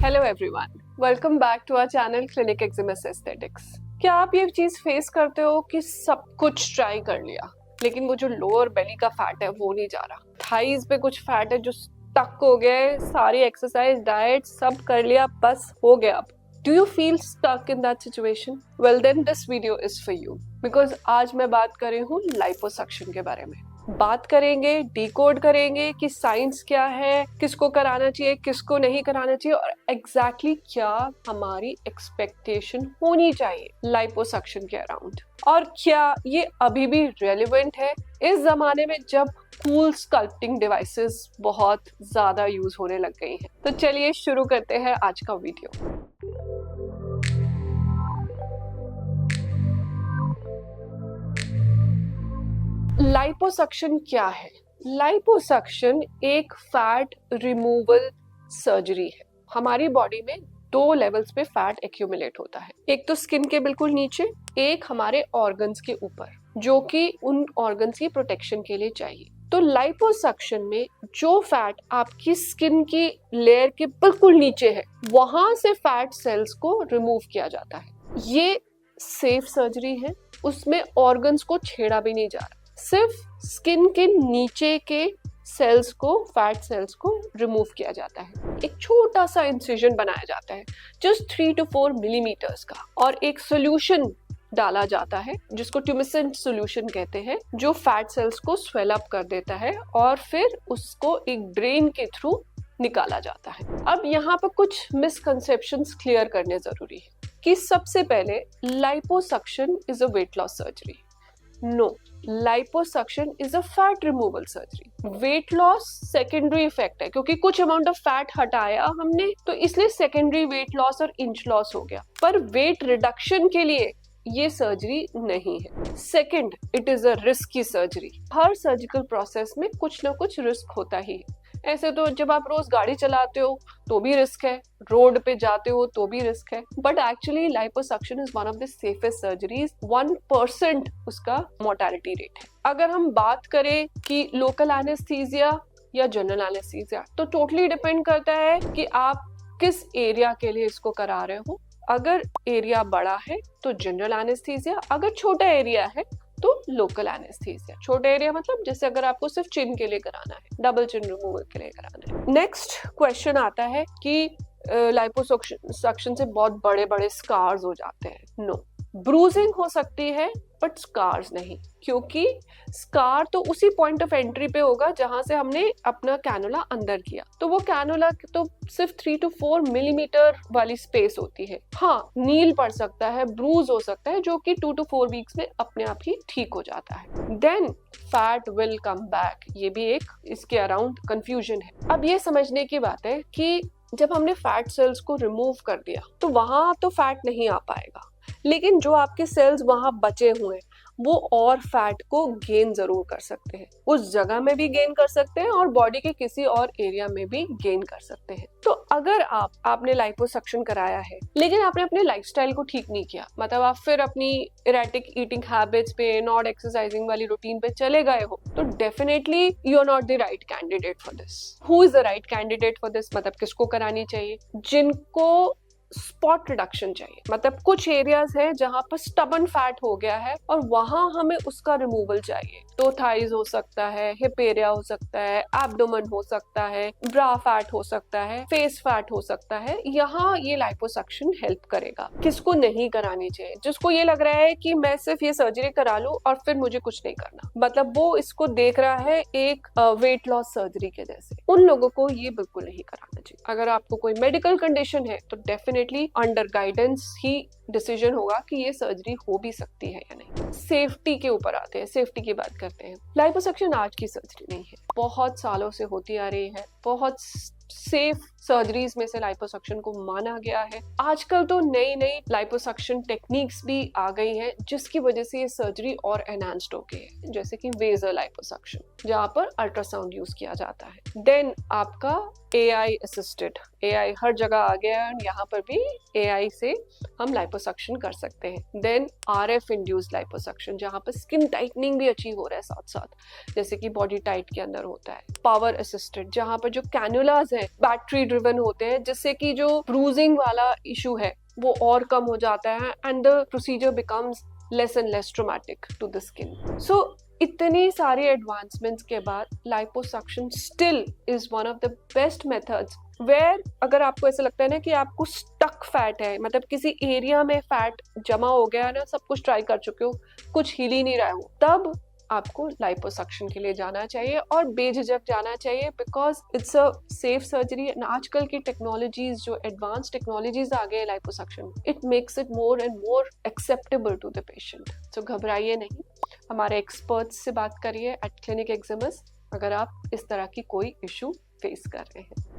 Hello everyone, welcome back to our channel clinic Eximus aesthetics. क्या आप ये चीज फेस करते हो कि सब कुछ ट्राई कर लिया लेकिन वो जो लोअर बेली का फैट है वो नहीं जा रहा, थाइज पे कुछ फैट है जो स्टक हो गया है, सारी एक्सरसाइज डाइट सब कर लिया, बस हो गया। अब do you feel stuck in that situation? Well then this video is for you, because आज मैं बात कर रही हूँ लाइपोसक्शन के बारे में। बात करेंगे, डिकोड करेंगे कि साइंस क्या है, किसको कराना चाहिए, किसको नहीं कराना चाहिए, और एग्जैक्टली क्या हमारी एक्सपेक्टेशन होनी चाहिए लाइपोसक्शन के अराउंड, और क्या ये अभी भी रेलेवेंट है इस जमाने में जब कूल स्कल्पटिंग डिवाइसेस बहुत ज्यादा यूज होने लग गई हैं। तो चलिए शुरू करते हैं आज का वीडियो। लाइपोसक्शन क्या है? लाइपोसक्शन एक फैट रिमूवल सर्जरी है। हमारी बॉडी में दो लेवल्स पे फैट एक्यूमुलेट होता है, एक तो स्किन के बिल्कुल नीचे, एक हमारे ऑर्गन्स के ऊपर, जो कि उन ऑर्गन्स की प्रोटेक्शन के लिए चाहिए। तो लाइपोसक्शन में जो फैट आपकी स्किन की लेयर के बिल्कुल नीचे है, वहां से फैट सेल्स को रिमूव किया जाता है। ये सेफ सर्जरी है, उसमें ऑर्गन्स को छेड़ा भी नहीं जा रहा, सिर्फ स्किन के नीचे के सेल्स को, फैट सेल्स को रिमूव किया जाता है। एक छोटा सा इंसिजन बनाया जाता है जस्ट 3 to 4 मिलीमीटर्स का, और एक सोल्यूशन डाला जाता है जिसको ट्यूमिसेंट सोल्यूशन कहते हैं, जो फैट सेल्स को स्वेल अप कर देता है और फिर उसको एक ड्रेन के थ्रू निकाला जाता है। अब यहाँ पर कुछ मिसकंसेप्शंस क्लियर करने जरूरी है कि सबसे पहले liposuction is a weight loss surgery. No, liposuction is a fat removal surgery. Weight loss secondary effect है, क्योंकि कुछ अमाउंट ऑफ फैट हटाया हमने तो इसलिए सेकेंडरी वेट लॉस और इंच लॉस हो गया, पर वेट रिडक्शन के लिए ये सर्जरी नहीं है। Second, it is a risky surgery. Her surgical process में कुछ ना कुछ रिस्क होता ही है। ऐसे तो जब आप रोज गाड़ी चलाते हो तो भी रिस्क है, रोड पे जाते हो तो भी रिस्क है, but actually liposuction is one of the safest surgeries. 1% उसका मोर्टेलिटी रेट है। अगर हम बात करें कि लोकल एनेस्थीसिया या जनरल एनेस्थीसिया, तो टोटली डिपेंड करता है कि आप किस एरिया के लिए इसको करा रहे हो। अगर एरिया बड़ा है तो जनरल एनेस्थीसिया, अगर छोटा एरिया है तो लोकल एनेस्थीसिया। छोटा एरिया मतलब जैसे अगर आपको सिर्फ चिन के लिए कराना है, डबल चिन रिमूवल के लिए कराना है। नेक्स्ट क्वेश्चन आता है कि लाइपोसक्शन से बहुत बड़े बड़े स्कार्स हो जाते हैं। नो, ब्रूजिंग हो सकती है बट स्कार्स नहीं, क्योंकि स्कार तो उसी पॉइंट ऑफ एंट्री पे होगा जहां से हमने अपना कैनुला अंदर किया, तो वो कैनुला तो सिर्फ 3 to 4 मिलीमीटर वाली स्पेस होती है। हाँ, नील पड़ सकता है, ब्रूज हो सकता है, जो कि 2 to 4 वीक्स में अपने आप ही ठीक हो जाता है। Then fat will come back, ये भी एक इसके अराउंड कंफ्यूजन है। अब ये समझने की बात है कि जब हमने फैट सेल्स को रिमूव कर दिया तो वहां तो फैट नहीं आ पाएगा, लेकिन जो आपके सेल्स वहां बचे हुए हैं वो और फैट को गेन जरूर कर सकते हैं, उस जगह में भी गेन कर सकते हैं और बॉडी के किसी और एरिया में भी गेन कर सकते हैं। तो अगर आपने लाइपोसक्शन कराया है लेकिन आपने अपने लाइफस्टाइल को ठीक नहीं किया, मतलब आप फिर अपनी इरेटिक ईटिंग हैबिट्स पे, नॉट एक्सरसाइजिंग वाली रूटीन पे चले गए हो, तो definitely you are not the right candidate for this. Who is the right candidate for this? मतलब किसको करानी चाहिए? जिनको स्पॉट रिडक्शन चाहिए, मतलब कुछ एरियाज है जहां पर स्टबन फैट हो गया है और वहां हमें उसका रिमूवल चाहिए। तो थाइज हो सकता है, हिप एरिया हो सकता है, एब्डोमेन हो सकता है, ब्रा फैट हो सकता है, फेस फैट हो सकता है, यहाँ ये लाइपोसक्शन हेल्प करेगा। किसको नहीं करानी चाहिए? जिसको ये लग रहा है कि मैं सिर्फ ये सर्जरी करा लूं और फिर मुझे कुछ नहीं करना, मतलब वो इसको देख रहा है एक वेट लॉस सर्जरी के जैसे, उन लोगों को ये बिल्कुल नहीं कराना चाहिए। अगर आपको कोई मेडिकल कंडीशन है तो डेफिनेटली अंडर गाइडेंस ही डिसीजन होगा कि ये सर्जरी हो भी सकती है या नहीं। सेफ्टी के ऊपर आते हैं, सेफ्टी की बात करते हैं। लाइपोसक्शन आज की सर्जरी नहीं है, बहुत सालों से होती आ रही है, बहुत सेफ सर्जरीज में से लाइपोसक्शन को माना गया है। आजकल तो नई नई लाइपोसक्शन टेक्निक्स भी आ गई हैं जिसकी वजह से ये सर्जरी और एनहांस्ड हो गई है, जैसे कि वेजर लाइपोसक्शन जहाँ पर अल्ट्रासाउंड यूज किया जाता है। देन आपका AI असिस्टेड, AI हर जगह आ गया है, यहाँ पर भी AI से हम लाइपोसक्शन कर सकते हैं। देन RF इंड्यूस्ड लाइपोसक्शन, जहाँ पर स्किन टाइटनिंग भी अचीव हो रहा है साथ साथ, जैसे कि बॉडी टाइट के अंदर होता है। पावर असिस्टेड, जहाँ पर जो कैनुलास है बैटरी ड्रिवन होते हैं, जिससे कि जो ब्रूजिंग वाला इशू है वो और कम हो जाता है and the procedure becomes less and less traumatic to the skin. So इतनी सारी एडवांसमेंट्स के बाद liposuction still is one of the best methods where, अगर आपको ऐसा लगता है ना कि आपको स्टक फैट है, मतलब किसी एरिया में फैट जमा हो गया है ना, सब कुछ ट्राई कर चुके हो, कुछ हिल ही नहीं रहा हो, तब आपको लाइपोसक्शन के लिए जाना चाहिए और बेझिझक जाना चाहिए, because it's a safe surgery. And आजकल की टेक्नोलॉजीज, जो एडवांस टेक्नोलॉजीज आ गए liposuction, it makes it more and more acceptable to the patient. So घबराइए नहीं, हमारे एक्सपर्ट्स से बात करिए एट क्लिनिक एक्जिमस अगर आप इस तरह की कोई इशू फेस कर रहे हैं।